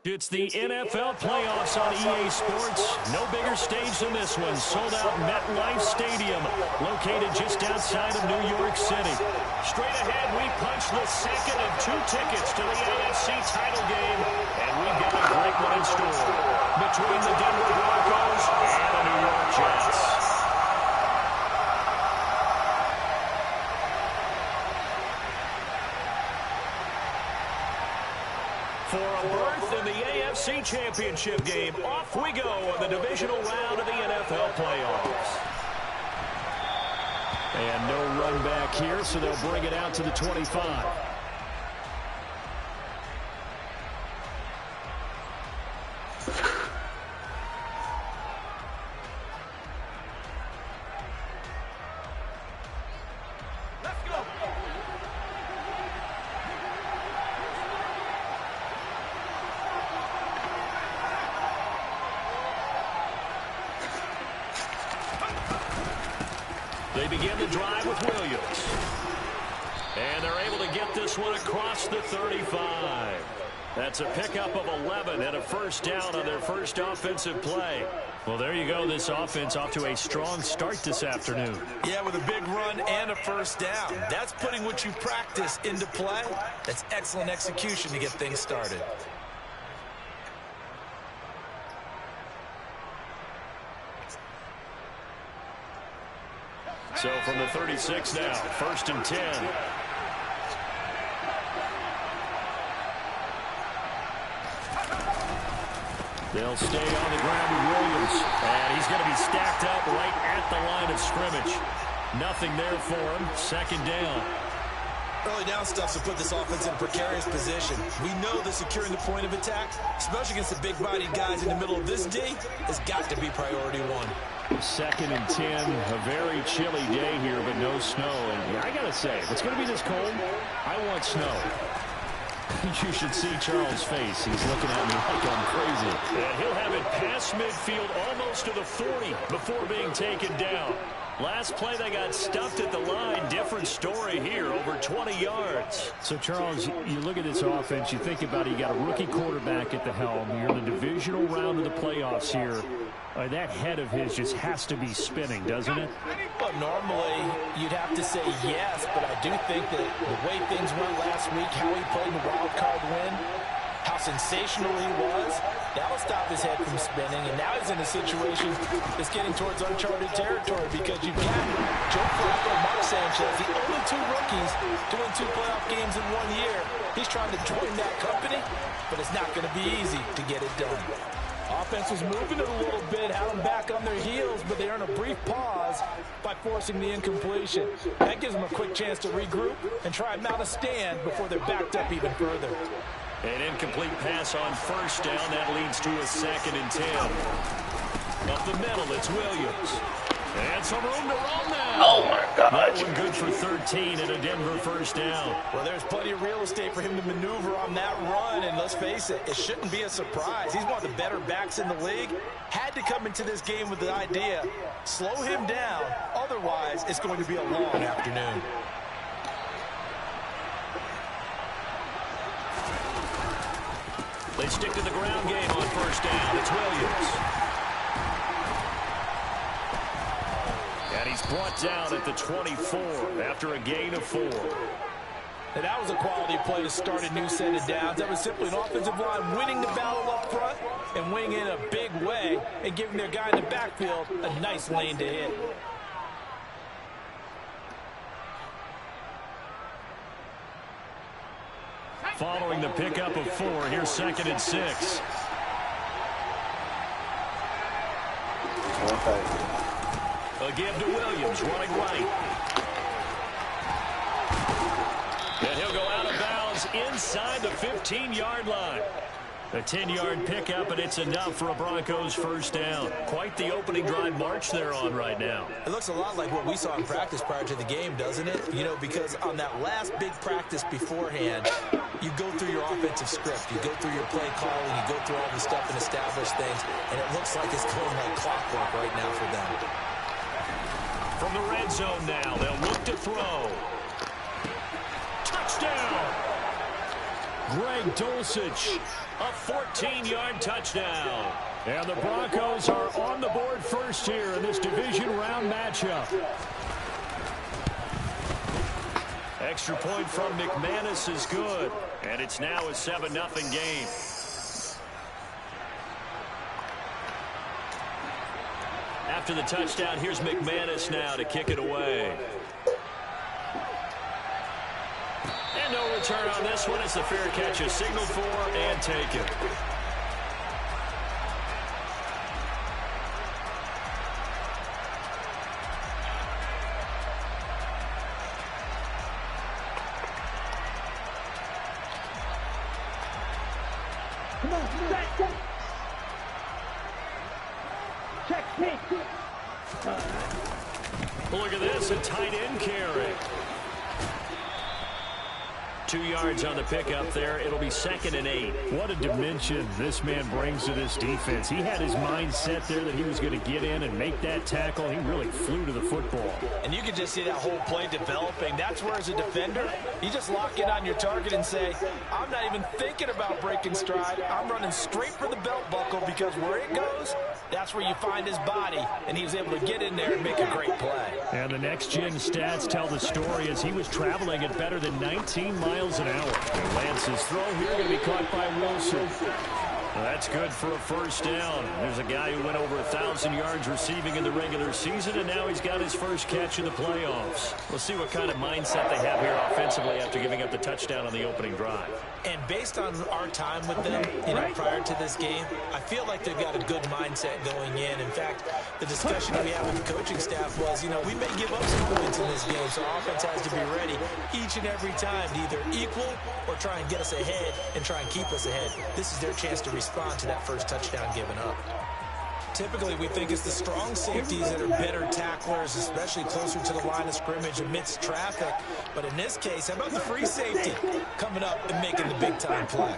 It's the NFL playoffs on EA Sports. No bigger stage than this one. Sold out MetLife Stadium, located just outside of New York City. Straight ahead, we punch the second of two tickets to the AFC title game, and we've got a great one in store between the Denver Broncos and the New York Jets. For a berth in the AFC Championship game, off we go in the divisional round of the NFL playoffs. And no run back here, so they'll bring it out to the 25. They begin the drive with Williams. And they're able to get this one across the 35. That's a pickup of 11 and a first down on their first offensive play. Well, there you go. This offense off to a strong start this afternoon. Yeah, with a big run and a first down. That's putting what you practice into play. That's excellent execution to get things started. So from the 36 now, 1st and 10. They'll stay on the ground with Williams. And he's going to be stacked up right at the line of scrimmage. Nothing there for him. 2nd down. Early down stuff to put this offense in a precarious position. We know that securing the point of attack, especially against the big-bodied guys in the middle of this D, has got to be priority one. 2nd and 10, a very chilly day here, but no snow. And I got to say, if it's going to be this cold, I want snow. You should see Charles' face. He's looking at me like I'm crazy. And he'll have it past midfield, almost to the 40, before being taken down. Last play, they got stuffed at the line. Different story here, over 20 yards. So, Charles, you look at this offense, you think about it, you got a rookie quarterback at the helm. You're in the divisional round of the playoffs here. That head of his just has to be spinning, doesn't it? Well, normally you'd have to say yes, but I do think that the way things went last week, how he played the wild card win, how sensational he was, that'll stop his head from spinning. And now he's in a situation that's getting towards uncharted territory because you've got Joe Flacco, Mark Sanchez, the only two rookies doing 2 playoff games in 1 year. He's trying to join that company, but it's not going to be easy to get it done. Offense was moving it a little bit, had them back on their heels, but they earn a brief pause by forcing the incompletion. That gives them a quick chance to regroup and try and mount a stand before they're backed up even further. An incomplete pass on 1st down. That leads to a 2nd and 10. Up the middle, it's Williams. And some room to run now. Oh, my God. That one good for 13 and a Denver 1st down. Well, there's plenty of real estate for him to maneuver on that run, and let's face it, it shouldn't be a surprise. He's one of the better backs in the league. Had to come into this game with the idea, slow him down, otherwise it's going to be a long afternoon. They stick to the ground game on 1st down. It's Williams. And he's brought down at the 24 after a gain of 4. And that was a quality play to start a new set of downs. That was simply an offensive line winning the battle up front and winning in a big way and giving their guy in the backfield a nice lane to hit. Following the pickup of 4, here's 2nd and 6. A give to Williams, running right. And he'll go out of bounds inside the 15-yard line. A 10-yard pickup, and it's enough for a Broncos 1st down. Quite the opening drive march they're on right now. It looks a lot like what we saw in practice prior to the game, doesn't it? You know, because on that last big practice beforehand, you go through your offensive script. You go through your play calling. You go through all the stuff and establish things. And it looks like it's going like clockwork right now for them. From the red zone now, they'll look to throw. Touchdown! Greg Dulcich. A 14-yard touchdown. And the Broncos are on the board first here in this division round matchup. Extra point from McManus is good. And it's now a 7-0 game. After the touchdown, here's McManus now to kick it away. And no return on this one. It's the fair catch is signaled for and taken. Look at this, a tight end carry. 2 yards on the pickup there. It'll be 2nd and 8. What a dimension this man brings to this defense. He had his mind set there that he was going to get in and make that tackle. He really flew to the football. And you can just see that whole play developing. That's where, as a defender, you just lock in on your target and say, I'm not even thinking about breaking stride. I'm running straight for the belt buckle, because where it goes, that's where you find his body. And he was able to get in there and make a great play. And the next-gen stats tell the story as he was traveling at better than 19 miles an hour. And Lance's throw here going to be caught by Wilson. Well, that's good for a first down. There's a guy who went over 1,000 yards receiving in the regular season, and now he's got his first catch in the playoffs. We'll see what kind of mindset they have here offensively after giving up the touchdown on the opening drive. And based on our time with them, prior to this game, I feel like they've got a good mindset going in. In fact, the discussion we had with the coaching staff was, we may give up some points in this game, so our offense has to be ready each and every time to either equal or try and get us ahead and try and keep us ahead. This is their chance to respond to that first touchdown given up. Typically, we think it's the strong safeties that are better tacklers, especially closer to the line of scrimmage amidst traffic. But in this case, how about the free safety coming up and making the big-time play?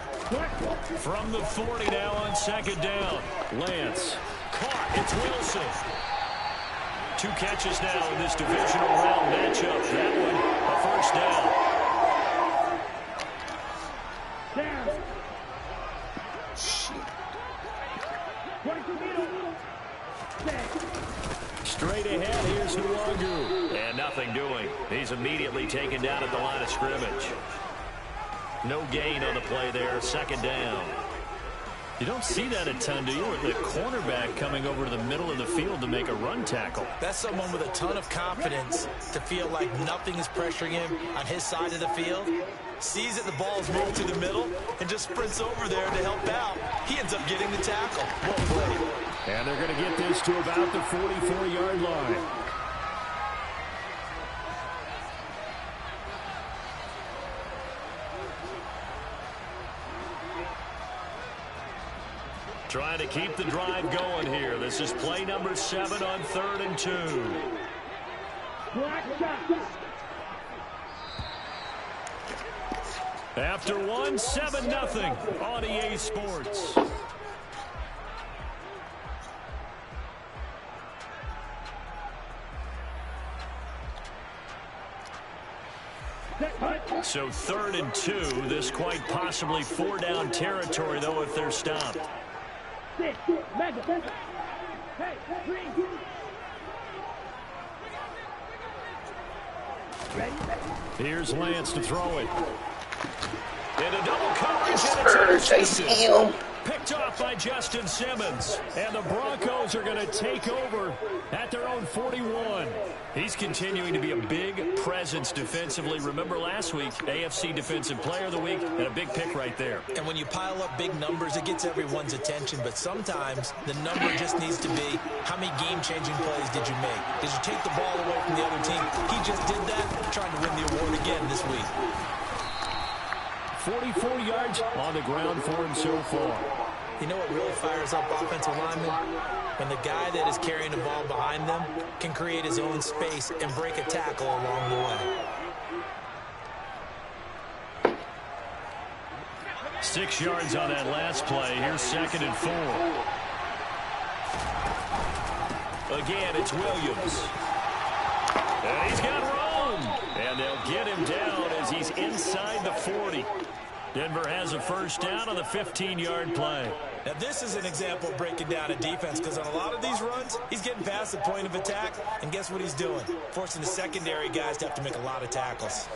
From the 40 now on 2nd down. Lance caught. It's Wilson. 2 catches now in this divisional round matchup. That one, a first down. Straight ahead, here's Nwangu. And nothing doing. He's immediately taken down at the line of scrimmage. No gain on the play there, 2nd down. You don't see that a ton, do you? Or the cornerback coming over to the middle of the field to make a run tackle. That's someone with a ton of confidence to feel like nothing is pressuring him on his side of the field. Sees that the ball is moved to the middle and just sprints over there to help out. He ends up getting the tackle. Well played. And they're going to get this to about the 44-yard line. Trying to keep the drive going here. This is play number 7 on 3rd and 2. After 1, 7-0 on EA Sports. So 3rd and 2. This quite possibly 4-down territory, though, if they're stopped. Here's Lance to throw it. And a double coverage, and it's intercepted. Picked off by Justin Simmons. And the Broncos are going to take over at their own 41. He's continuing to be a big presence defensively. Remember last week, AFC Defensive Player of the Week, and a big pick right there. And when you pile up big numbers, it gets everyone's attention. But sometimes the number just needs to be, how many game-changing plays did you make? Did you take the ball away from the other team? He just did that, trying to win the award again this week. 44 yards on the ground for him so far. You know what really fires up offensive linemen? When the guy that is carrying the ball behind them can create his own space and break a tackle along the way. 6 yards on that last play. Here's 2nd and 4. Again, it's Williams. And he's got room. And they'll get him down as he's inside the 40. Denver has a first down on the 15-yard play. Now, this is an example of breaking down a defense because on a lot of these runs, he's getting past the point of attack, and guess what he's doing? Forcing the secondary guys to have to make a lot of tackles.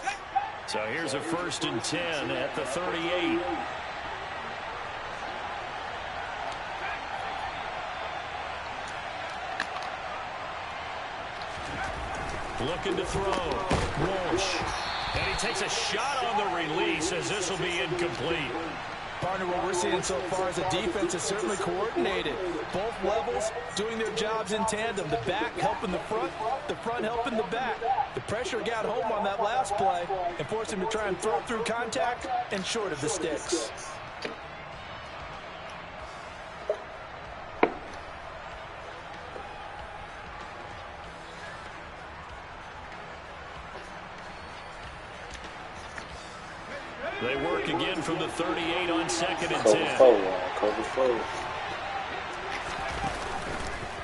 So here's a 1st and 10 at the 38. Looking to throw. Walsh. And he takes a shot on the release as this will be incomplete. Partner, what we're seeing so far as a defense is certainly coordinated. Both levels doing their jobs in tandem. The back helping the front helping the back. The pressure got home on that last play and forced him to try and throw through contact and short of the sticks. They work again from the 38 on 2nd and 10. Cover four.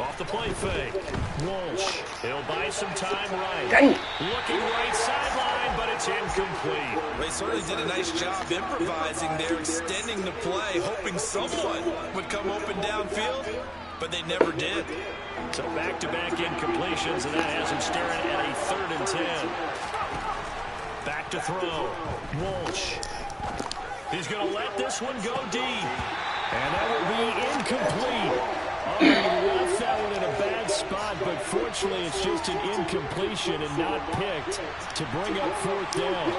Off the play fake. Walsh. He'll buy some time right. Dang. Looking right sideline, but it's incomplete. They certainly did a nice job improvising there, extending the play, hoping someone would come open downfield, but they never did. So back-to-back incompletions, and that has him staring at a 3rd and 10. Back to throw. Walsh. He's going to let this one go deep. And that will be incomplete. Oh, he left that one in a bad spot, but fortunately it's just an incompletion and not picked to bring up 4th down.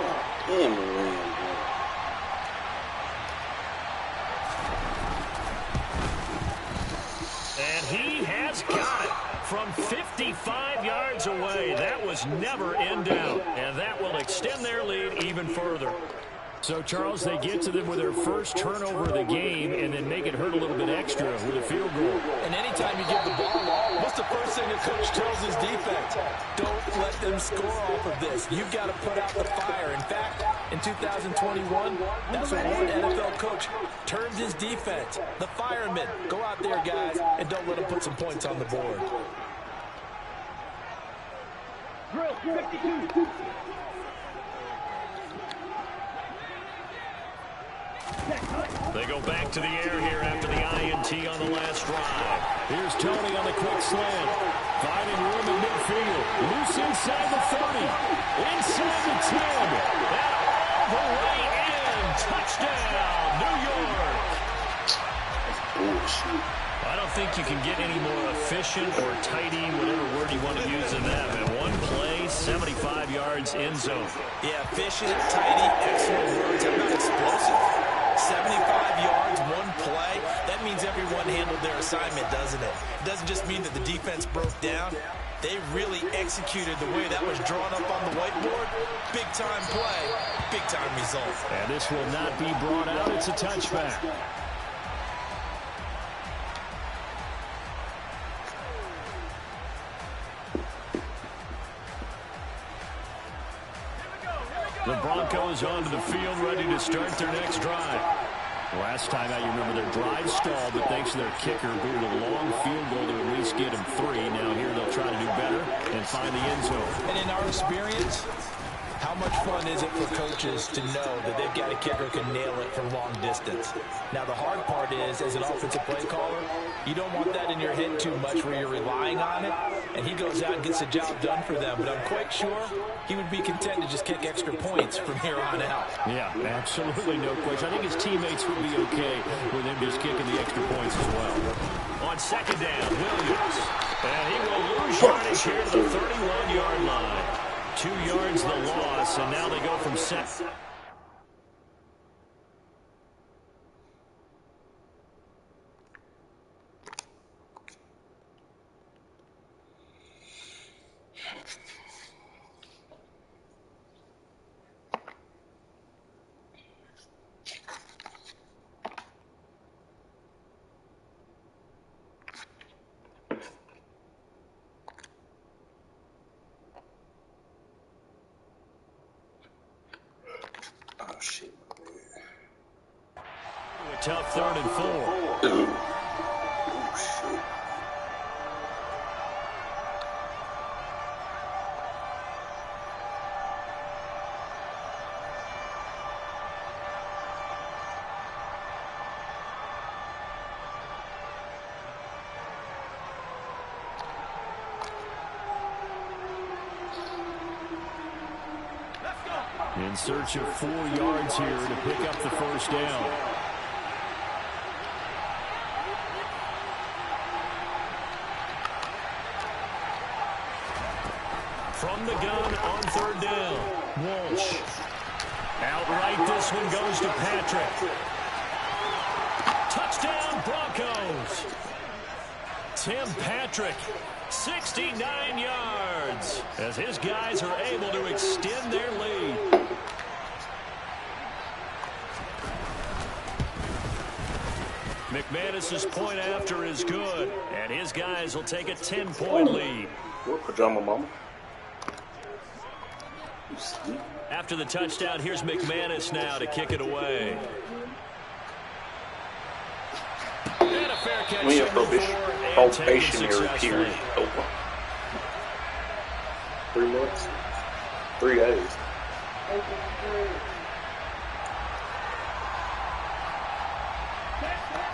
And he has got it. From 55 yards away, that was never in doubt, and that will extend their lead even further. So, Charles, they get to them with their first turnover of the game and then make it hurt a little bit extra with a field goal. And anytime you give the ball, what's the first thing a coach tells his defense? Don't let them score off of this. You've got to put out the fire. In fact, in 2021, that's what one NFL coach termed his defense. The firemen. Go out there, guys, and don't let them put some points on the board. Drill 52. They go back to the air here after the INT on the last drive. Here's Tony on the quick slant. Finding room in midfield. Loose inside the 30. Inside the 10. And all the way in. Touchdown, New York. I don't think you can get any more efficient or tidy, whatever word you want to use in that. Man, one play, 75 yards, end zone. Yeah, efficient, tidy, excellent words. How about explosive? 75 yards, one play. That means everyone handled their assignment, doesn't it? It doesn't just mean that the defense broke down. They really executed the way that was drawn up on the whiteboard. Big-time play, big-time result. And this will not be brought out. It's a touchback. The Broncos onto the field, ready to start their next drive. Last time out, you remember their drive stalled, but thanks to their kicker, booted a long field goal to at least get them 3. Now here they'll try to do better and find the end zone. And in our experience, how much fun is it for coaches to know that they've got a kicker who can nail it from long distance? Now, the hard part is, as an offensive play caller, you don't want that in your head too much where you're relying on it, and he goes out and gets the job done for them. But I'm quite sure he would be content to just kick extra points from here on out. Yeah, absolutely no question. I think his teammates would be okay with him just kicking the extra points as well. On 2nd down, Williams. And he will lose yardage here to the 31-yard line. 2 yards the loss, and now they go from set. Oh, shit. A tough 3rd and 4. Oh, shit. In search of 4 yards here to pick up the first down. From the gun on 3rd down. Walsh. Outright, this one goes to Patrick. Touchdown, Broncos. Tim Patrick, 69 yards, as his guys are able to extend their lead. McManus's point after is good, and his guys will take a 10-point lead. What, pajama mama? You sleep? After the touchdown, here's McManus now to kick it away. And a fair catch. When your probationary period over. 3 months? 3 days.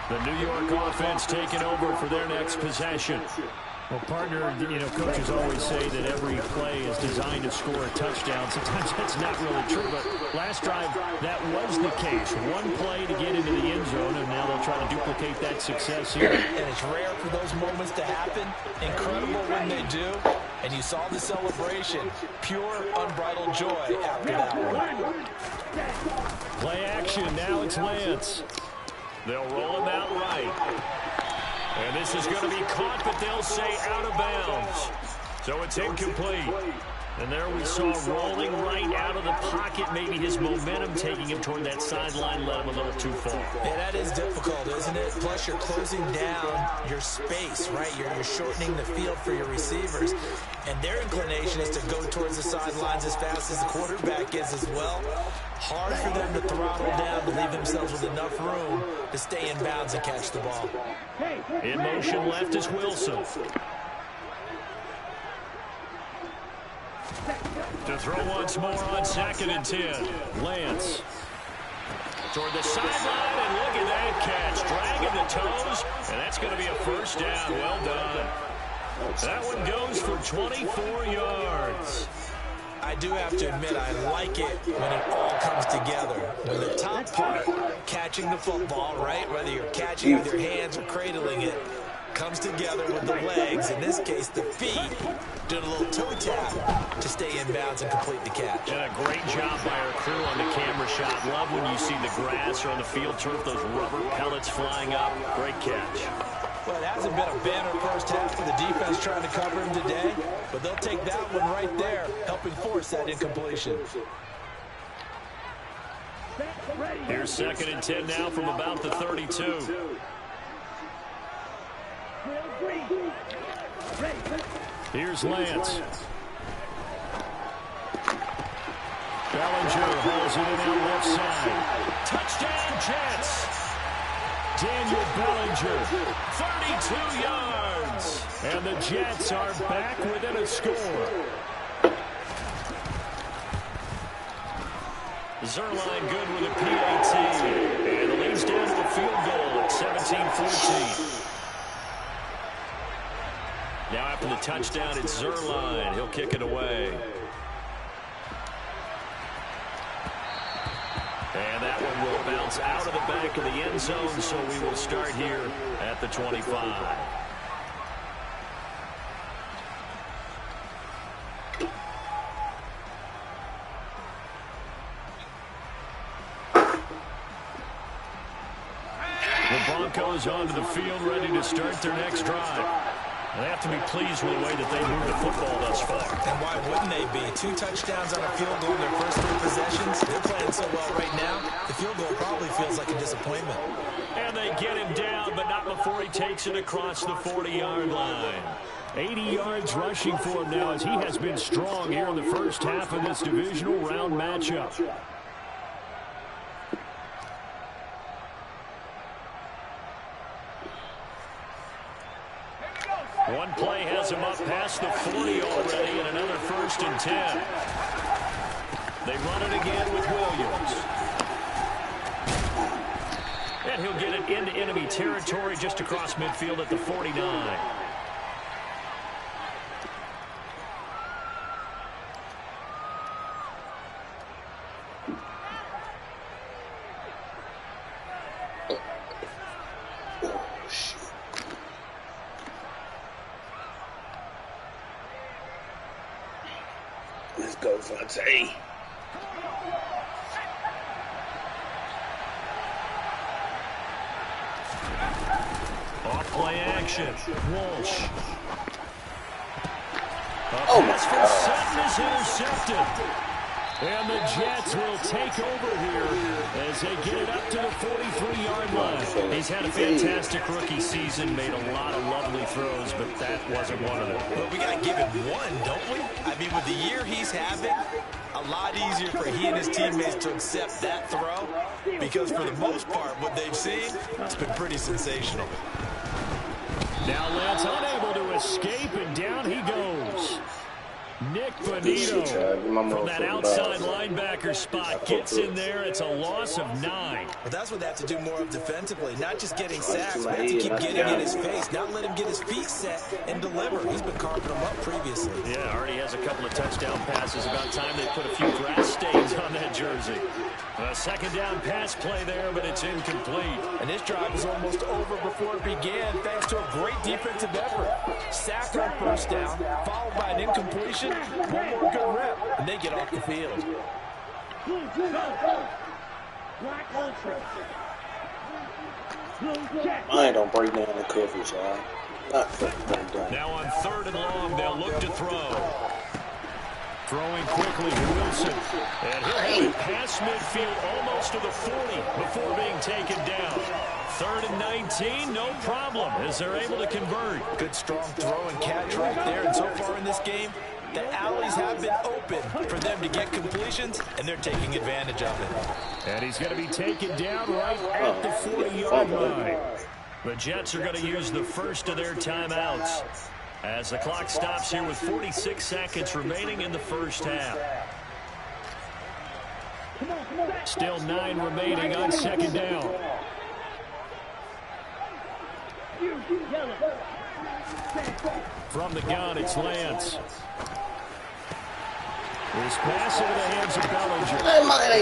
The New York offense taking over for their next possession. Well, partner, coaches always say that every play is designed to score a touchdown. Sometimes that's not really true, but last drive, that was the case. One play to get into the end zone, and now they'll try to duplicate that success here. And it's rare for those moments to happen. Incredible when they do. And you saw the celebration. Pure, unbridled joy after that one. Play action. Now it's Lance. They'll roll him out right. And this is going to be caught, but they'll say out of bounds. So it's incomplete. And there we saw rolling right out of the pocket. Maybe his momentum taking him toward that sideline led him a little too far. Yeah, that is difficult, isn't it? Plus, you're closing down your space, right? You're shortening the field for your receivers. And their inclination is to go towards the sidelines as fast as the quarterback is as well. Hard for them to throttle down to leave themselves with enough room to stay in bounds and catch the ball. In motion left is Wilson. To throw once more on 2nd and 10. Lance. Toward the sideline, and look at that catch. Dragging the toes, and that's going to be a first down. Well done. That one goes for 24 yards. I do have to admit, I like it when it all comes together. When the top part, catching the football, right, whether you're catching it with your hands or cradling it, comes together with the legs, in this case the feet, doing a little toe tap to stay in bounds and complete the catch. And a great job by our crew on the camera shot. Love when you see the grass or on the field turf, those rubber pellets flying up. Great catch. Well, it hasn't been a banner first half for the defense trying to cover him today, but they'll take that one right there, helping force that incompletion. Here's 2nd and 10 now from about the 32. Here's Lance. Bellinger holds it in on left side. Touchdown, Jets. Daniel Bellinger, 32 yards. And the Jets are back within a score. Zerline good with a PAT. And the lead's down to the field goal at 17-14. Now after the touchdown, it's Zerline. He'll kick it away. And that one will bounce out of the back of the end zone, so we will start here at the 25. The Broncos onto the field, ready to start their next drive. They have to be pleased with the way that they moved the football thus far. And why wouldn't they be? 2 touchdowns on a field goal in their first 3 possessions. They're playing so well right now, the field goal probably feels like a disappointment. And they get him down, but not before he takes it across the 40-yard line. 80 yards rushing for him now, as he has been strong here in the first half of this divisional round matchup. One play has him up past the 40 already, and another 1st and 10. They run it again with Williams. And he'll get it into enemy territory just across midfield at the 49. Devontae. Off-play action. Walsh. Oh, my Pass for Sutton is intercepted. And the Jets will take over here as they get it up to the 43-yard line. He's had a fantastic rookie season, made a lot of lovely throws, but that wasn't one of them. But we got to give him one, don't we? I mean, with the year he's having, a lot easier for he and his teammates to accept that throw because for the most part, what they've seen, it's been pretty sensational. Now Lance unable to escape, and down he goes. Nick Bonito from that outside linebacker spot gets in there. It's a loss of 9. But that's what they have to do more of defensively, not just getting sacks, but have to keep getting in his face, not let him get his feet set and deliver. He's been carving them up previously. Yeah, already has a couple of touchdown passes. About time they put a few grass stains on that jersey. A second down pass play there, but it's incomplete. And this drive was almost over before it began thanks to a great defensive effort. Sack on first down, followed by an incompletion. One more good rep, and they get off the field. Mine don't break down the coverage, y'all. Not break down. Now on 3rd and long, they'll look to throw. Throwing quickly to Wilson. And he'll get past midfield almost to the 40 before being taken down. 3rd and 19, no problem, as they're able to convert. Good strong throw and catch right there. And so far in this game, the alleys have been open for them to get completions, and they're taking advantage of it. And he's going to be taken down right at the 40-yard line. The Jets are going to use the first of their timeouts as the clock stops here with 46 seconds remaining in the first half. Still 9 remaining on second down. From the gun, it's Lance. This pass into the hands of Bellinger.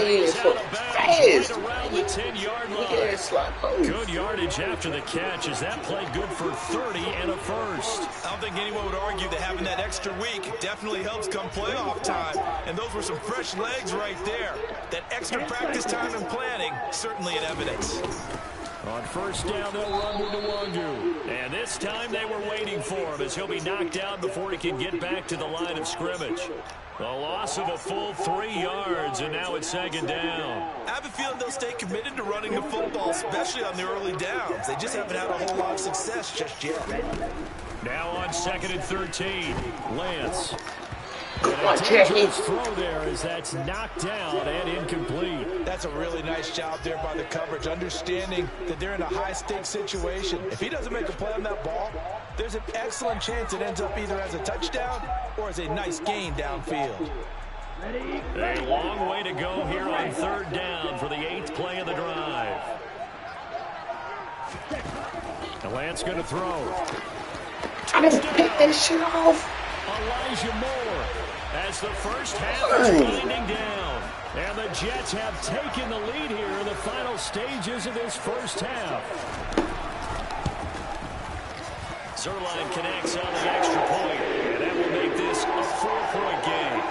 He's out of bounds right around the 10-yard line. Good yardage after the catch. Is that play good for 30 and a first? I don't think anyone would argue that having that extra week definitely helps come playoff time. And those were some fresh legs right there. That extra practice time and planning, certainly in evidence. On first down, they'll run with Nwangu. And this time they were waiting for him as he'll be knocked down before he can get back to the line of scrimmage. A loss of a full 3 yards, and now it's second down. I have a feeling they'll stay committed to running the football, especially on the early downs. They just haven't had a whole lot of success just yet. Now on 2nd and 13, Lance. Come on, Jackie. Throw there as that's knocked down and incomplete. That's a really nice job there by the coverage, understanding that they're in a high-stakes situation. If he doesn't make a play on that ball, there's an excellent chance it ends up either as a touchdown or as a nice gain downfield. A long way to go here on 3rd down for the 8th play of the drive. And Lance going to throw. I'm going to pick this shit off. Elijah Moore as the first half is winding down. And the Jets have taken the lead here in the final stages of this first half. Zerline connects on the extra point, and that will make this a 4-point game.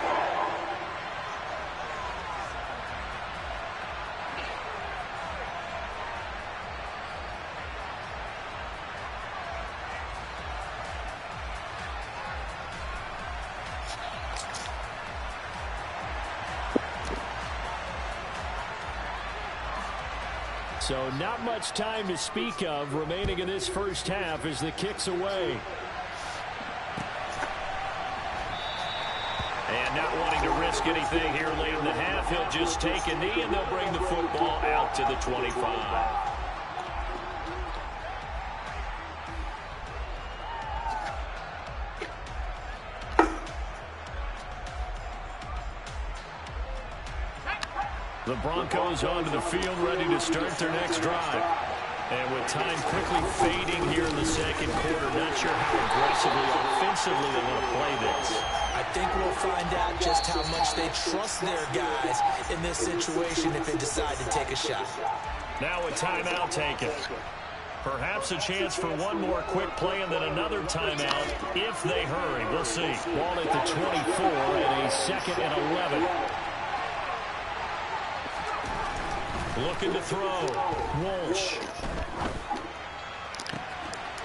So not much time to speak of remaining in this first half as the kick's away. And not wanting to risk anything here late in the half, he'll just take a knee and they'll bring the football out to the 25. The Broncos onto the field, ready to start their next drive. And with time quickly fading here in the second quarter, not sure how aggressively, offensively they want to play this. I think we'll find out just how much they trust their guys in this situation if they decide to take a shot. Now a timeout taken. Perhaps a chance for one more quick play and then another timeout if they hurry. We'll see. Ball at the 24 and a 2nd and 11. Looking to throw. Walsh.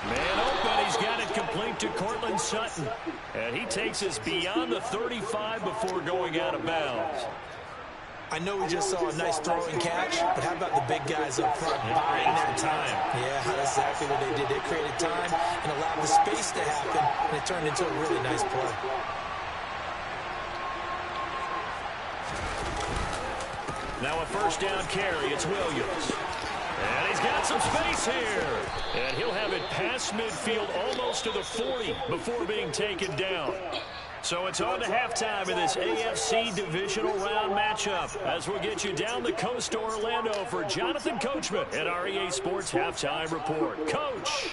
Man open. He's got it complete to Cortland Sutton. And he takes us beyond the 35 before going out of bounds. I know we just saw a nice throw and catch, but how about the big guys up front buying their time? Yeah, that's exactly what they did. They created time and allowed the space to happen, and it turned into a really nice play. Now a first down carry. It's Williams. And he's got some space here. And he'll have it past midfield almost to the 40 before being taken down. So it's on to halftime in this AFC divisional round matchup as we'll get you down the coast to Orlando for Jonathan Coachman at our EA Sports Halftime Report. Coach.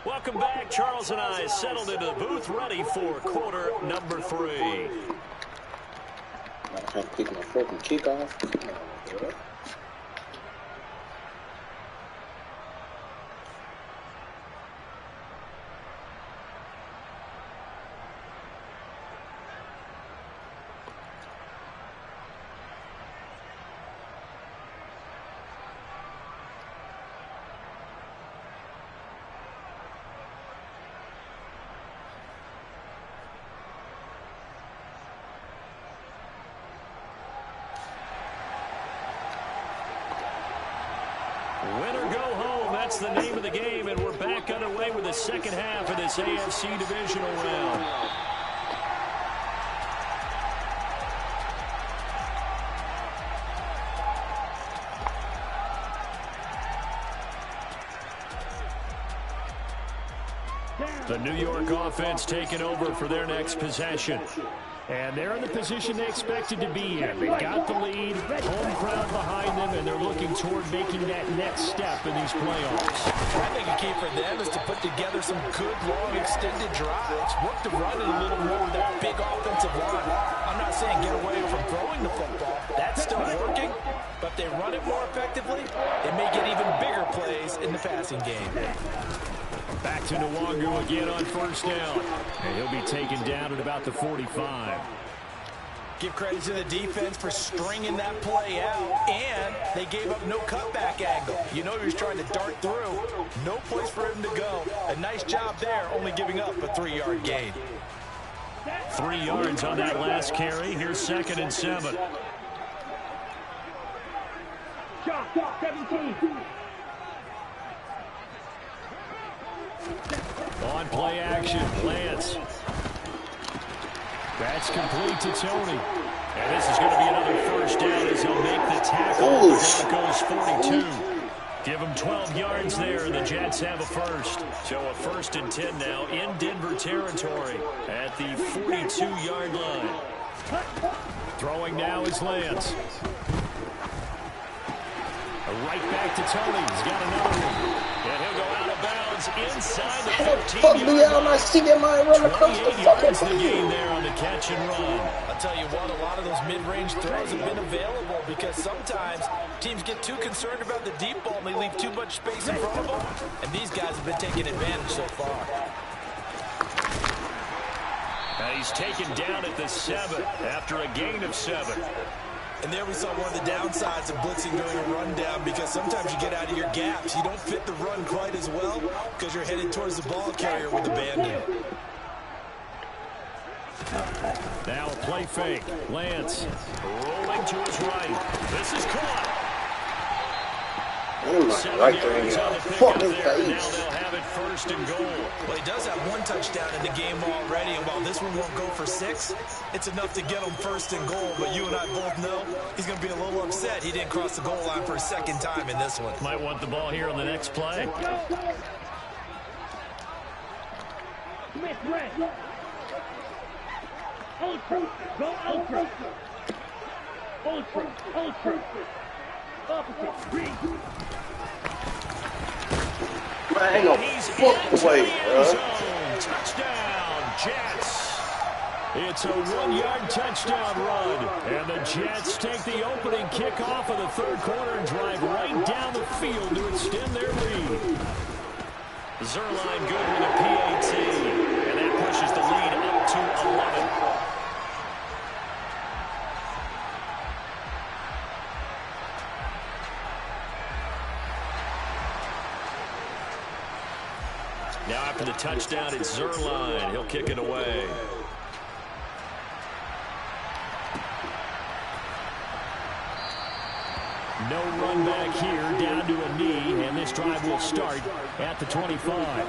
Welcome back. Charles and I settled into the booth ready for quarter number 3. I'm trying to pick my fucking kickoff. Win or go home, that's the name of the game, and we're back underway with the second half of this AFC divisional round. The New York offense taking over for their next possession. And they're in the position they expected to be in. They've got the lead, home crowd behind them, and they're looking toward making that next step in these playoffs. I think a key for them is to put together some good, long, extended drives. Work the run a little more with that big offensive line. I'm not saying get away from throwing the football. That's still working. But if they run it more effectively, they may get even bigger plays in the passing game. Back to Nwangu again on first down. And he'll be taken down at about the 45. Give credit to the defense for stringing that play out, and they gave up no cutback angle. You know he was trying to dart through. No place for him to go. A nice job there, only giving up a 3-yard gain. 3 yards on that last carry. Here's 2nd and 7. Shot 17. On play action, Lance. That's complete to Tony. And this is going to be another first down as he'll make the tackle. The Broncos 42. Give them 12 yards there, and the Jets have a first. So a 1st and 10 now in Denver territory at the 42-yard line. Throwing now is Lance. Right back to Tony. He's got another one. And he'll go out of bounds inside the 15-yard line. 28 yards the gain there on the catch and run. I'll tell you what, a lot of those mid-range throws have been available because sometimes teams get too concerned about the deep ball and they leave too much space in front of them. And these guys have been taking advantage so far. And he's taken down at the 7 after a gain of 7. And there we saw one of the downsides of blitzing during a rundown because sometimes you get out of your gaps. You don't fit the run quite as well because you're headed towards the ball carrier with abandon. Now a play fake. Lance rolling to his right. This is caught. Oh my, right there in your fucking face. Now they'll have it 1st and goal. Well, he does have 1 touchdown in the game already, and while this one won't go for 6, it's enough to get him 1st and goal. But you and I both know he's going to be a little upset he didn't cross the goal line for a 2nd time in this one. Might want the ball here on the next play. Smith red. Ultra. Go ultra. Ultra. Ultra. Opposite. Green. Man, ain't no fucking way, bro. Touchdown, Jets. It's a 1-yard touchdown run. And the Jets take the opening kickoff of the third quarter and drive right down the field to extend their lead. Zerline good with a PAT. And that pushes the lead up to 11. Now after the touchdown, it's Zerline. He'll kick it away. No run back here, down to a knee, and this drive will start at the 25.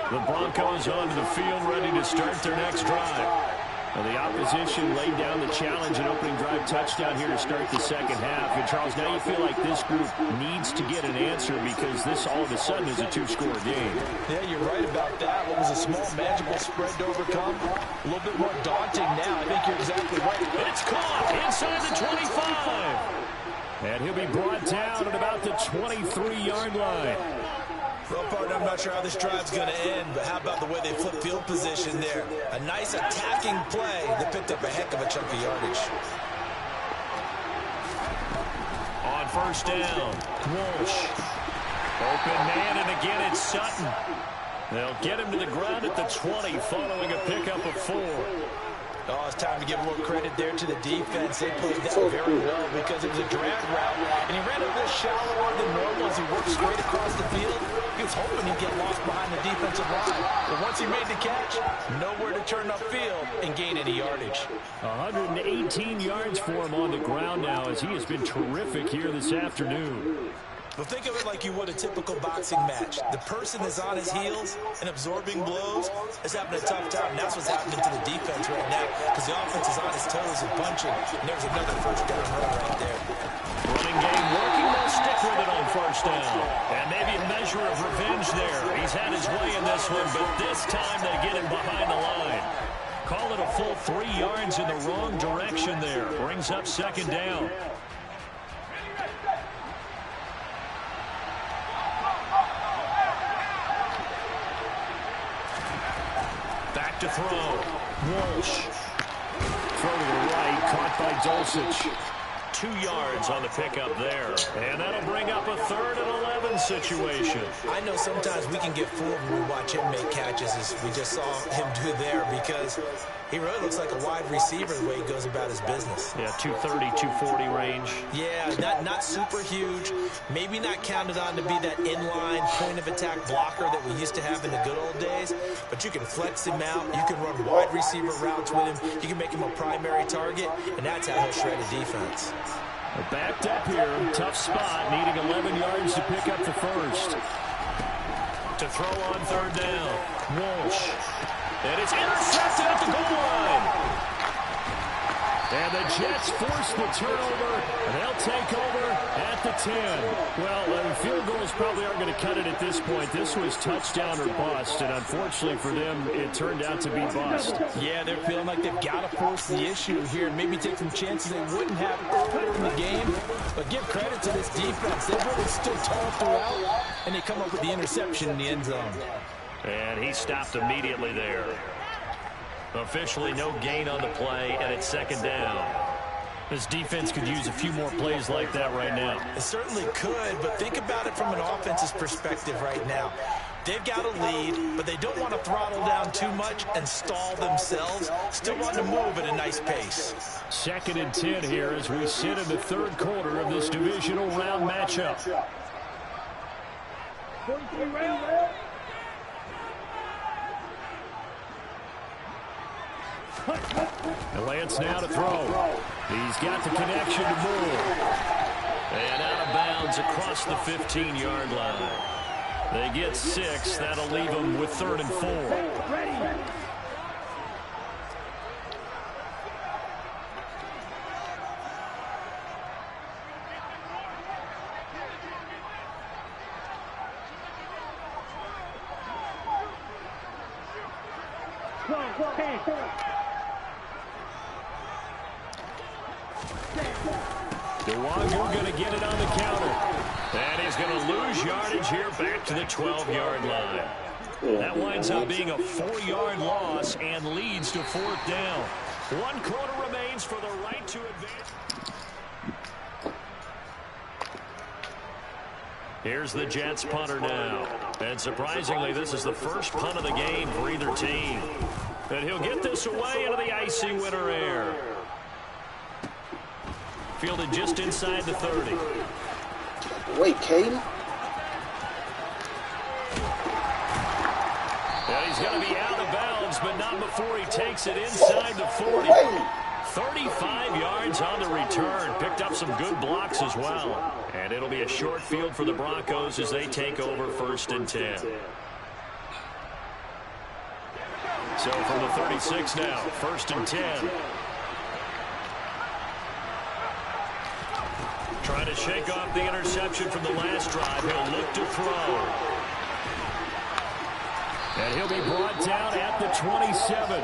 The Broncos onto the field, ready to start their next drive. Well, the opposition laid down the challenge and opening drive touchdown here to start the second half. And, Charles, now you feel like this group needs to get an answer because this all of a sudden is a 2-score game. Yeah, you're right about that. What was a small, magical spread to overcome? A little bit more daunting now. I think you're exactly right. It's caught inside the 25. And he'll be brought down at about the 23-yard line. Well, partner, I'm not sure how this drive's going to end, but how about the way they flip field position there? A nice attacking play that picked up a heck of a chunk of yardage. On first down, Walsh. Open man, and again it's Sutton. They'll get him to the ground at the 20 following a pickup of 4. Oh, it's time to give more credit there to the defense. They played that very well because it was a drag route, and he ran a bit shallower than normal as he worked straight across the field. He was hoping he'd get lost behind the defensive line, but once he made the catch, nowhere to turn upfield and gain any yardage. 118 yards for him on the ground now as he has been terrific here this afternoon. Well, think of it like you would a typical boxing match. The person is on his heels and absorbing blows is having a tough time. And that's what's happening to the defense right now because the offense is on his toes and punching. And there's another first down run right there. Running game working. They'll stick with it on first down. And maybe a measure of revenge there. He's had his way in this one, but this time they get him behind the line. Call it a full 3 yards in the wrong direction there. Brings up second down. Back to throw. Walsh. Throw to the right. Caught by Dulcich. 2 yards on the pickup there. And that'll bring up a 3rd and 11 situation. I know sometimes we can get fooled when we watch him make catches as we just saw him do there because he really looks like a wide receiver the way he goes about his business. Yeah, 230, 240 range. Yeah, not super huge. Maybe not counted on to be that inline point-of-attack blocker that we used to have in the good old days. But you can flex him out. You can run wide receiver routes with him. You can make him a primary target, and that's how he'll shred a defense. Backed up here. Tough spot. Needing 11 yards to pick up the first. To throw on 3rd down. Walsh. And it's intercepted at the goal line. And the Jets force the turnover, and they'll take over at the 10. Well, field goals probably aren't going to cut it at this point. This was touchdown or bust, and unfortunately for them, it turned out to be bust. Yeah, they're feeling like they've got to force the issue here and maybe take some chances they wouldn't have earlier in the game. But give credit to this defense. They've really stood tall throughout, and they come up with the interception in the end zone. And he stopped immediately there. Officially no gain on the play, and it's 2nd down. This defense could use a few more plays like that right now. It certainly could, but think about it from an offense's perspective right now. They've got a lead, but they don't want to throttle down too much and stall themselves. Still want to move at a nice pace. 2nd and 10 here as we sit in the 3rd quarter of this divisional round matchup. 43 round. And Lance now to throw. He's got the connection to Moore. And out of bounds across the 15-yard line. They get 6. That'll leave them with 3rd and 4. Ready. DeWangu going to get it on the counter. And he's going to lose yardage here back to the 12-yard line. That winds up being a 4-yard loss and leads to 4th down. 1 quarter remains for the right to advance. Here's the Jets punter now. And surprisingly, this is the first punt of the game for either team. And he'll get this away into the icy winter air. Fielded just inside the 30. Wait, Caden? And he's going to be out of bounds, but not before he takes it inside the 40. 35 yards on the return. Picked up some good blocks as well. And it'll be a short field for the Broncos as they take over 1st and 10. So from the 36 now, 1st and 10. Trying to shake off the interception from the last drive. He'll look to throw. And he'll be brought down at the 27.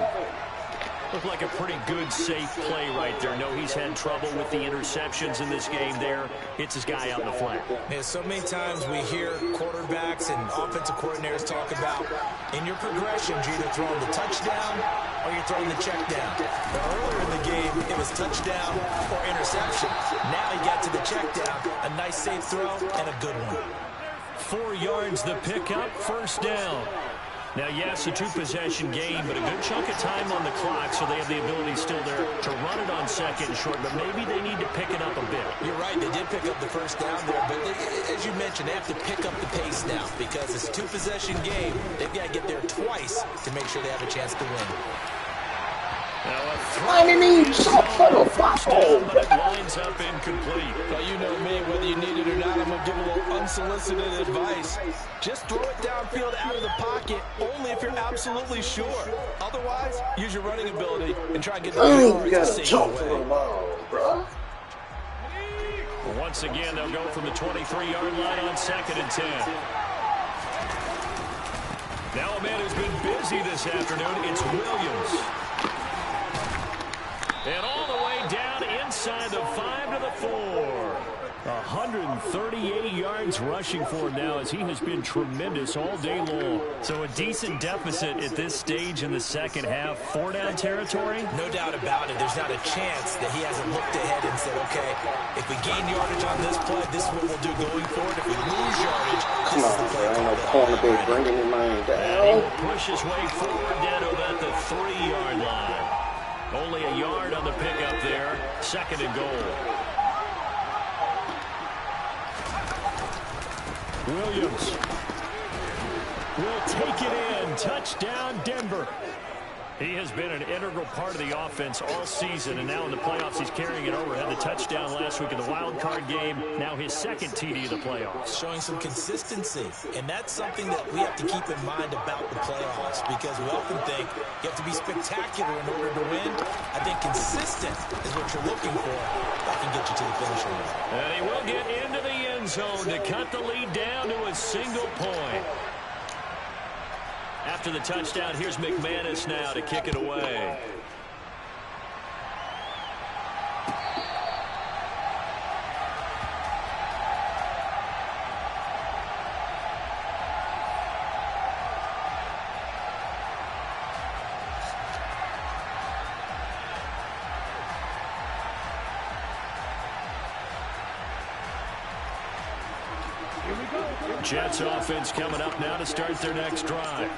Looked like a pretty good, safe play right there. No, he's had trouble with the interceptions in this game there. Hits his guy out in the flat. Yeah, so many times we hear quarterbacks and offensive coordinators talk about in your progressions, you're either throwing the touchdown or you're throwing the check down. Now, earlier in the game, it was touchdown or interception. Now he got to the check down. A nice, safe throw and a good one. 4 yards the pickup, 1st down. Now, yes, a 2-possession game, but a good chunk of time on the clock, so they have the ability still there to run it on 2nd and short, but maybe they need to pick it up a bit. You're right. They did pick up the 1st down there, but as you mentioned, they have to pick up the pace now because it's a 2-possession game. They've got to get there twice to make sure they have a chance to win. I didn't shot for the football. But it lines up incomplete. Well, you know me, whether you need it or not, I'm going to give a little unsolicited advice. Just throw it downfield out of the pocket, only if you're absolutely sure. Otherwise, use your running ability and try and get the You yard gotta to save jump for away. the ball, bro. Once again, they'll go from the 23-yard line on 2nd and 10. Now a man who's been busy this afternoon, it's Williams. And all the way down inside the 5 to the 4. 138 yards rushing for him now as he has been tremendous all day long. So a decent deficit at this stage in the second half. 4-down territory? No doubt about it. There's not a chance that he hasn't looked ahead and said, okay, if we gain yardage on this play, this is what we'll do going forward. If we lose yardage, Come on, bro. Ain't no cornerback bringing his man And he down. will push his way forward down to about the 3-yard line. Only a yard on the pickup there. 2nd and goal. Williams will take it in. Touchdown, Denver. He has been an integral part of the offense all season, and now in the playoffs he's carrying it over. Had the touchdown last week in the wild card game. Now his 2nd TD of the playoffs. Showing some consistency, and that's something that we have to keep in mind about the playoffs because we often think you have to be spectacular in order to win. I think consistent is what you're looking for. That can get you to the finish line. And he will get into the end zone to cut the lead down to a single point. After the touchdown, here's McManus now to kick it away. Jets offense coming up now to start their next drive.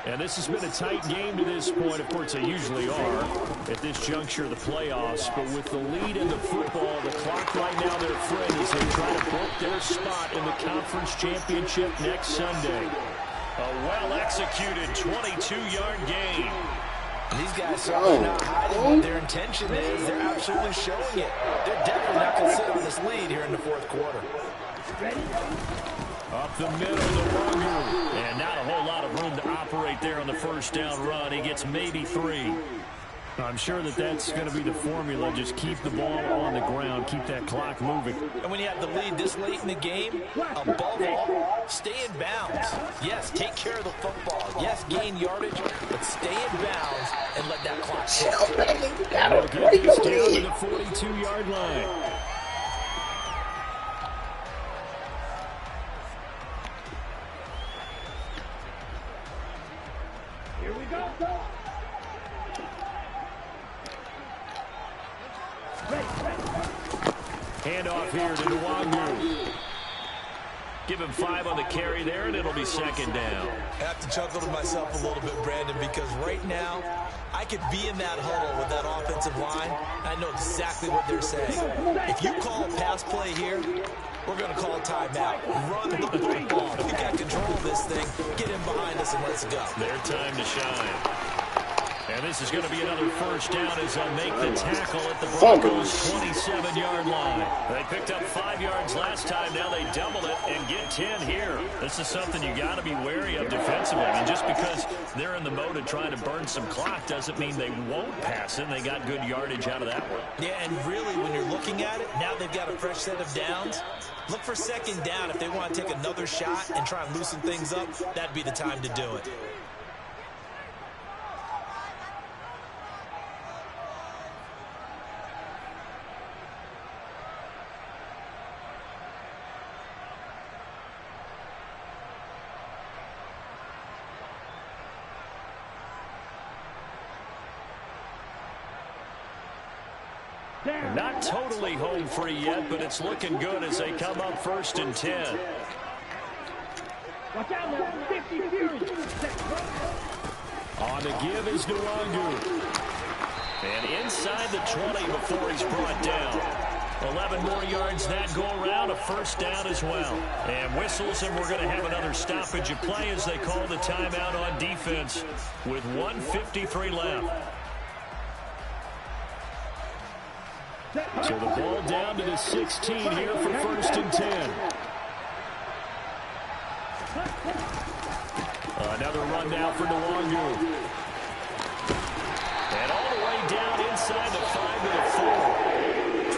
And this has been a tight game to this point. Of course, they usually are at this juncture of the playoffs. But with the lead in the football, the clock right now their friend as they try to book their spot in the conference championship next Sunday. A well-executed 22-yard gain. These guys certainly not hiding what their intention is. They're absolutely showing it. They're definitely not going to sit on this lead here in the 4th quarter. Up the middle, DeWangu. And not a whole lot of room to operate there on the 1st down run. He gets maybe 3. I'm sure that that's going to be the formula. Just keep the ball on the ground. Keep that clock moving. And when you have the lead this late in the game, above all, stay in bounds. Yes, take care of the football. Yes, gain yardage, but stay in bounds and let that clock tick. We'll get this down to the 42-yard line. Here we go. Handoff here to Nwangu. Give him 5 on the carry there, and it'll be second down. I have to chuckle to myself a little bit, Brandon, because right now I could be in that huddle with that offensive line. I know exactly what they're saying. If you call a pass play here, we're going to call a timeout. Run the football. We got control of this thing. Get in behind us and let's go. Their time to shine. And this is going to be another first down as they'll make the tackle at the Broncos' 27-yard line. They picked up 5 yards last time. Now they double it and get 10 here. This is something you got to be wary of defensively. I mean, just because they're in the mode of trying to burn some clock doesn't mean they won't pass it. They got good yardage out of that one. Yeah, and really, when you're looking at it, now they've got a fresh set of downs. Look for second down. If they want to take another shot and try and loosen things up, that'd be the time to do it. Not totally home free yet, but it's looking good as they come up 1st and 10. Watch out now. 50 Fury. On the give is Nwangu. And inside the 20 before he's brought down. 11 more yards that go around, a first down as well. And whistles, and we're going to have another stoppage of play as they call the timeout on defense with 1:53 left. So the ball down to the 16 here for 1st and 10. Another run now for Nwangu. And all the way down inside the 5 to the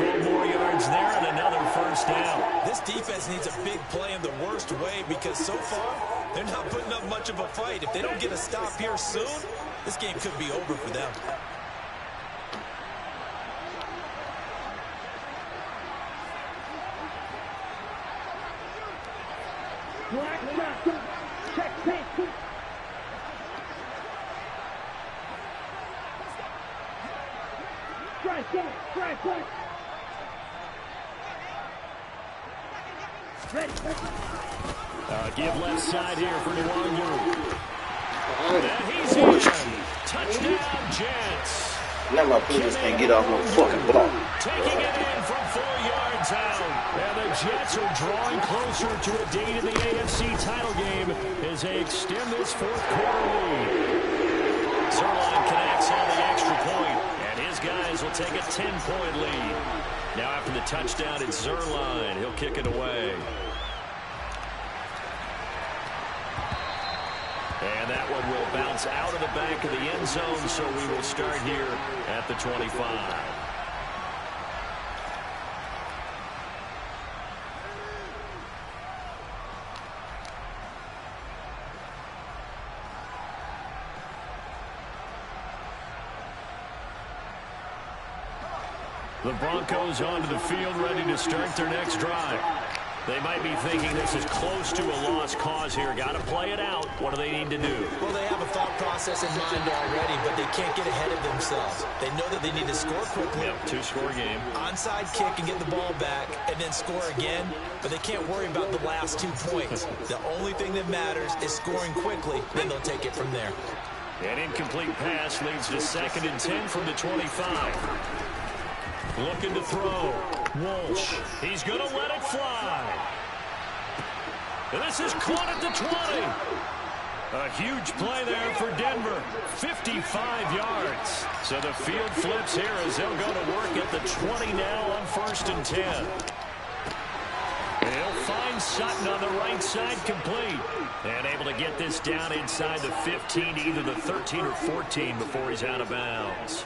4. 12 more yards there and another first down. This defense needs a big play in the worst way because so far they're not putting up much of a fight. If they don't get a stop here soon, this game could be over for them. Black shot. Check pick. Strike one. Strike one. Ready. Give left side here for Nwangu. And he's in. Touchdown, Jets. Now my penis can't get off no fucking block. Taking it in from 4 yards out. And the Jets are drawing closer to a date in the AFC title game as they extend this 4th quarter lead. Zerline connects on the extra point, and his guys will take a 10-point lead. Now after the touchdown, it's Zerline. He'll kick it away. And that one will bounce out of the back of the end zone, so we will start here at the 25. The Broncos onto the field, ready to start their next drive. They might be thinking this is close to a lost cause here. Got to play it out. What do they need to do? Well, they have a thought process in mind already, but they can't get ahead of themselves. They know that they need to score quickly. Yep, 2-score game. Onside kick and get the ball back and then score again, but they can't worry about the last 2 points. The only thing that matters is scoring quickly, then they'll take it from there. An incomplete pass leads to 2nd and 10 from the 25. Looking to throw. Walsh. He's going to let it fly. And this is caught at the 20. A huge play there for Denver. 55 yards. So the field flips here as they'll go to work at the 20 now on 1st and 10. He'll find Sutton on the right side, complete. And able to get this down inside the 15, either the 13 or 14 before he's out of bounds.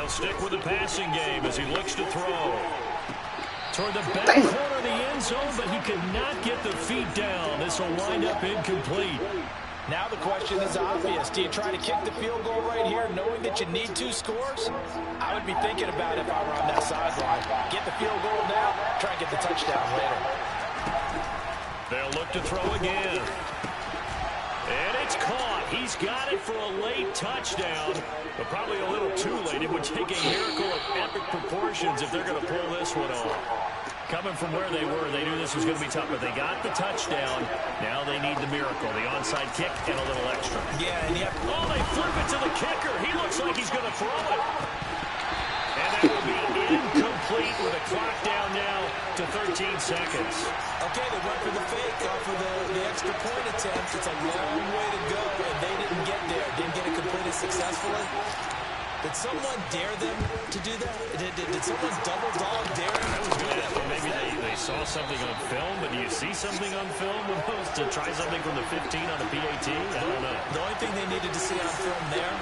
He'll stick with the passing game as he looks to throw. Toward the back corner of the end zone, but he could not get the feet down. This will wind up incomplete. Now the question is obvious. Do you try to kick the field goal right here knowing that you need 2 scores? I would be thinking about it if I were on that sideline. Get the field goal now, try and get the touchdown later. They'll look to throw again. And it's caught. He's got it for a late touchdown, but probably a little too late. It would take a miracle of epic proportions if they're going to pull this one off. Coming from where they were, they knew this was going to be tough, but they got the touchdown. Now they need the miracle, the onside kick and a little extra. Yeah, and oh, they flip it to the kicker. He looks like he's going to throw it. And that will be incomplete with a clock down now to 13 seconds. Okay, they went for the fake off of the extra point attempt. It's a long way to go, and they didn't get there. Didn't get it completed successfully. Did someone dare them to do that? Did someone double dog dare them to do that? Maybe they saw something on film, but do you see something on film to try something from the 15 on a PAT? I don't know. The only thing they needed to see on film there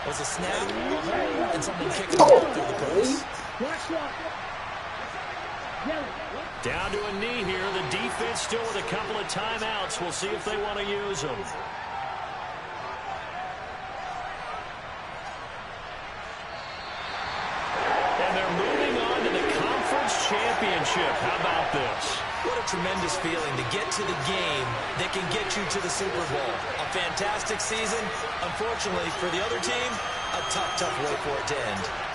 was a snap, a hold, and someone kicking the ball through the post. Down to a knee here. The defense still with a couple of timeouts. We'll see if they want to use them. Championship. How about this? What a tremendous feeling to get to the game that can get you to the Super Bowl. A fantastic season. Unfortunately for the other team, a tough way for it to end.